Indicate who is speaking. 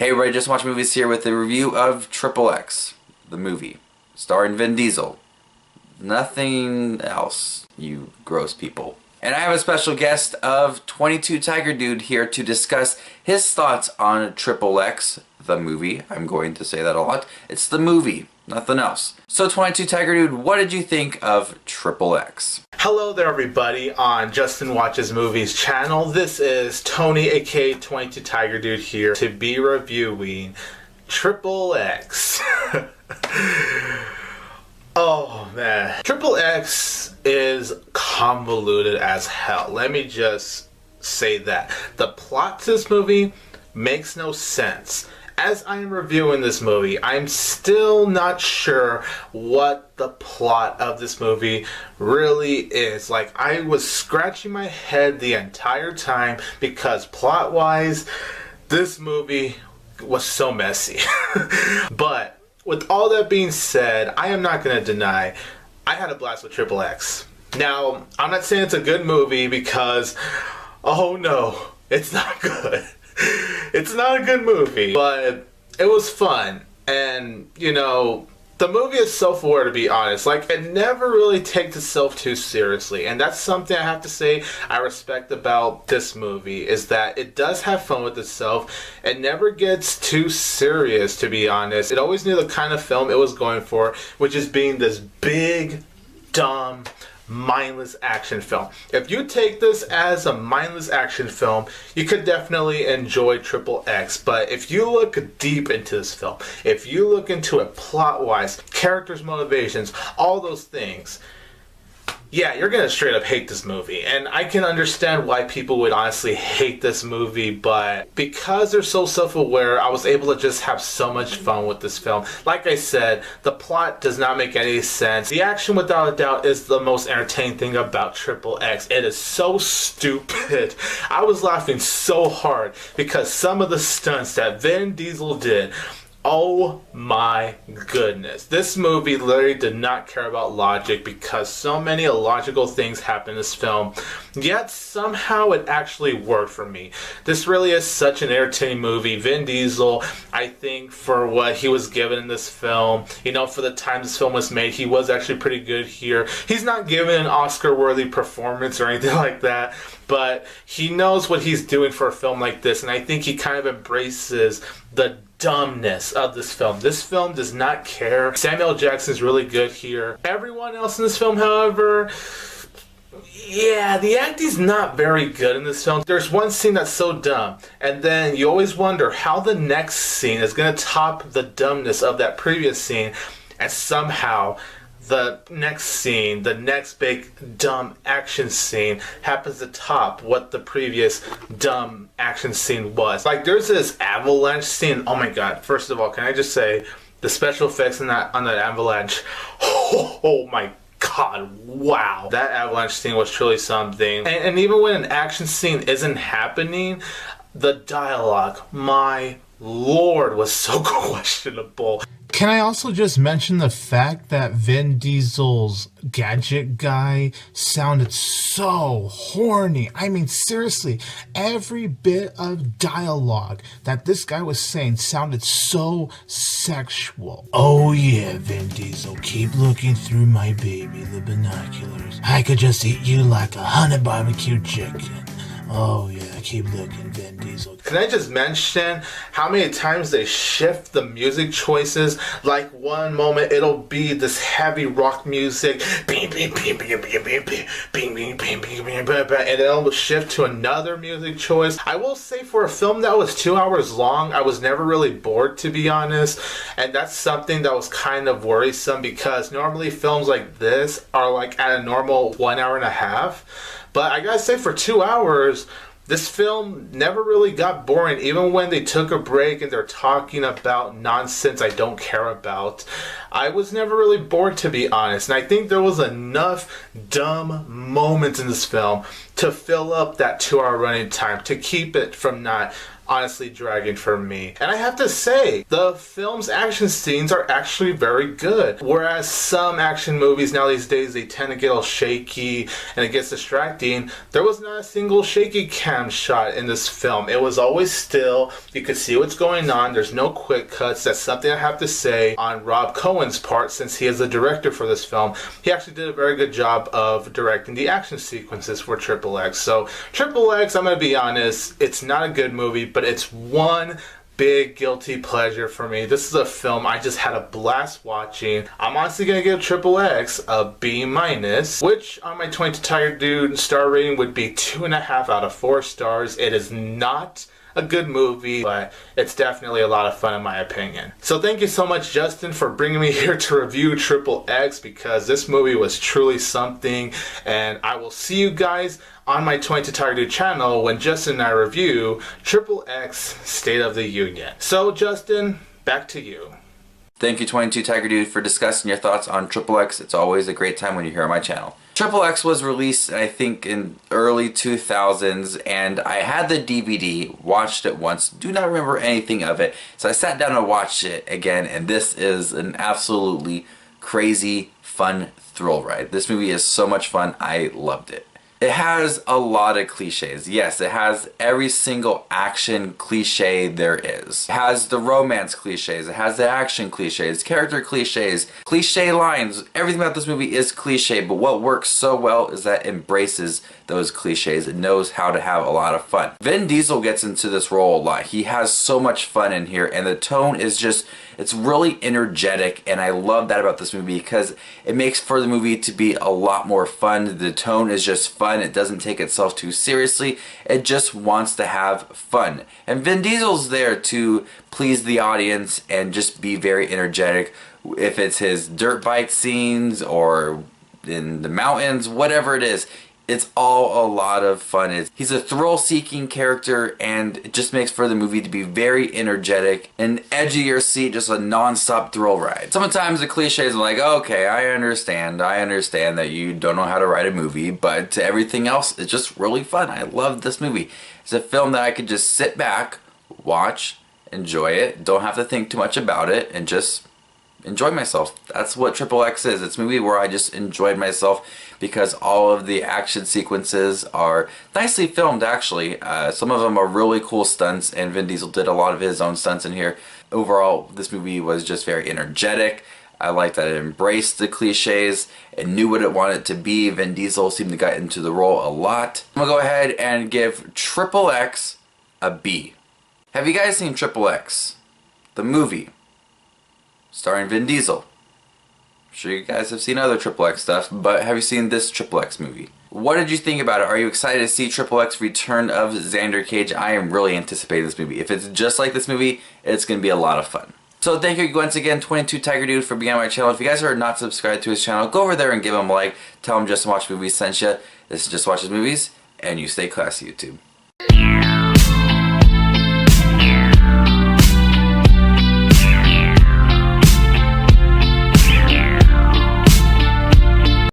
Speaker 1: Hey everybody, Just Watch Movies here with a review of XxX, the movie, starring Vin Diesel. Nothing else, you gross people. And I have a special guest of 22 TigerDude here to discuss his thoughts on XxX, the movie. I'm going to say that a lot. It's the movie, nothing else. So 22 TigerDude, what did you think of XxX?
Speaker 2: Hello there everybody on Justin Watches Movies channel. This is Tony aka 22 TigerDude here to be reviewing XxX. Oh man, XxX is convoluted as hell. Let me just say that. The plot to this movie makes no sense. As I'm reviewing this movie, I'm still not sure what the plot of this movie really is. Like, I was scratching my head the entire time because plot-wise, this movie was so messy. But with all that being said, I am not going to deny I had a blast with XxX. Now, I'm not saying it's a good movie because, oh no, it's not good. It's not a good movie, but it was fun. And, you know, the movie is self-aware, to be honest. Like, it never really takes itself too seriously. And that's something I have to say I respect about this movie, is that it does have fun with itself. It never gets too serious, to be honest. It always knew the kind of film it was going for, which is being this big, dumb, mindless action film. If you take this as a mindless action film, you could definitely enjoy XxX. But if you look deep into this film, if you look into it plot-wise, characters' motivations, all those things, yeah, you're gonna straight up hate this movie. And I can understand why people would honestly hate this movie, but because they're so self-aware, I was able to just have so much fun with this film. Like I said, the plot does not make any sense. The action, without a doubt, is the most entertaining thing about XxX. It is so stupid. I was laughing so hard because some of the stunts that Vin Diesel did, oh my goodness. This movie literally did not care about logic because so many illogical things happen in this film, yet somehow it actually worked for me. This really is such an entertaining movie. Vin Diesel, I think for what he was given in this film, you know, for the time this film was made, he was actually pretty good here. He's not given an Oscar-worthy performance or anything like that, but he knows what he's doing for a film like this, and I think he kind of embraces the dumbness of this film. This film does not care. Samuel Jackson's really good here. Everyone else in this film, however, yeah, the acting's not very good in this film. There's one scene that's so dumb, and then you always wonder how the next scene is going to top the dumbness of that previous scene, and somehow the next scene, the next big dumb action scene, happens to top what the previous dumb action scene was. Like, there's this avalanche scene. Oh my god, first of all, can I just say, the special effects on that avalanche, oh my god, wow. That avalanche scene was truly something. And even when an action scene isn't happening, the dialogue, my lord, was so questionable.
Speaker 3: Can I also just mention the fact that Vin Diesel's gadget guy sounded so horny? I mean, seriously, every bit of dialogue that this guy was saying sounded so sexual. Oh yeah, Vin Diesel, keep looking through my baby, the binoculars. I could just eat you like a honey barbecue chicken. Oh yeah, keep looking, Vin Diesel.
Speaker 2: Can I just mention how many times they shift the music choices? Like, one moment it'll be this heavy rock music, bing, bing, bing, bing, bing, bing, bing, bing, bing, bing, bing, bing, bing, and then it'll shift to another music choice. I will say, for a film that was 2 hours long, I was never really bored, to be honest, and that's something that was kind of worrisome because normally films like this are like at a normal 1 hour and a half. But I gotta say, for 2 hours, this film never really got boring, even when they took a break and they're talking about nonsense I don't care about. I was never really bored, to be honest, and I think there was enough dumb moments in this film to fill up that 2 hour running time, to keep it from not honestly dragging for me. And I have to say, the film's action scenes are actually very good. Whereas some action movies now these days, they tend to get all shaky and it gets distracting. There was not a single shaky cam shot in this film. It was always still. You could see what's going on. There's no quick cuts. That's something I have to say on Rob Cohen's part, since he is the director for this film. He actually did a very good job of directing the action sequences for XxX. So XxX, I'm going to be honest, it's not a good movie, but it's one big guilty pleasure for me. This is a film I just had a blast watching. I'm honestly gonna give XxX a B-, which on my 22 TigerDude star rating would be 2.5 out of 4 stars. It is not a good movie, but it's definitely a lot of fun in my opinion. So thank you so much, Justin, for bringing me here to review XxX, because this movie was truly something, and I will see you guys on my 22 TigerDude channel when Justin and I review XxX State of the Union. So Justin, back to you.
Speaker 1: Thank you, 22 TigerDude, for discussing your thoughts on XxX. It's always a great time when you're here on my channel. XxX was released, I think, in early 2000s, and I had the DVD, watched it once, do not remember anything of it, so I sat down and watched it again, and this is an absolutely crazy, fun thrill ride. This movie is so much fun. I loved it. It has a lot of cliches. Yes, it has every single action cliche there is. It has the romance cliches, it has the action cliches, character cliches, cliche lines. Everything about this movie is cliche, but what works so well is that it embraces those cliches. It knows how to have a lot of fun. Vin Diesel gets into this role a lot. He has so much fun in here, and the tone is just, it's really energetic, and I love that about this movie because it makes for the movie to be a lot more fun. The tone is just fun. It doesn't take itself too seriously. It just wants to have fun. And Vin Diesel's there to please the audience and just be very energetic. If it's his dirt bike scenes or in the mountains, whatever it is, it's all a lot of fun. He's a thrill-seeking character, and it just makes for the movie to be very energetic and edge of your seat, just a non-stop thrill ride. Sometimes the cliches are like, okay, I understand that you don't know how to write a movie, but everything else is just really fun. I love this movie. It's a film that I could just sit back, watch, enjoy it, don't have to think too much about it, and just enjoy myself. That's what XxX is. It's a movie where I just enjoyed myself because all of the action sequences are nicely filmed, actually. Some of them are really cool stunts, and Vin Diesel did a lot of his own stunts in here. Overall, this movie was just very energetic. I like that it embraced the cliches and knew what it wanted to be. Vin Diesel seemed to get into the role a lot. I'm gonna go ahead and give XxX a B. Have you guys seen XxX, the movie, starring Vin Diesel? I'm sure you guys have seen other XxX stuff, but have you seen this XxX movie? What did you think about it? Are you excited to see XxX Return of Xander Cage? I am really anticipating this movie. If it's just like this movie, it's going to be a lot of fun. So thank you once again, 22 TigerDude, for being on my channel. If you guys are not subscribed to his channel, go over there and give him a like. Tell him Just Watch Movies sent you. This is Just Watches Movies, and you stay classy, YouTube.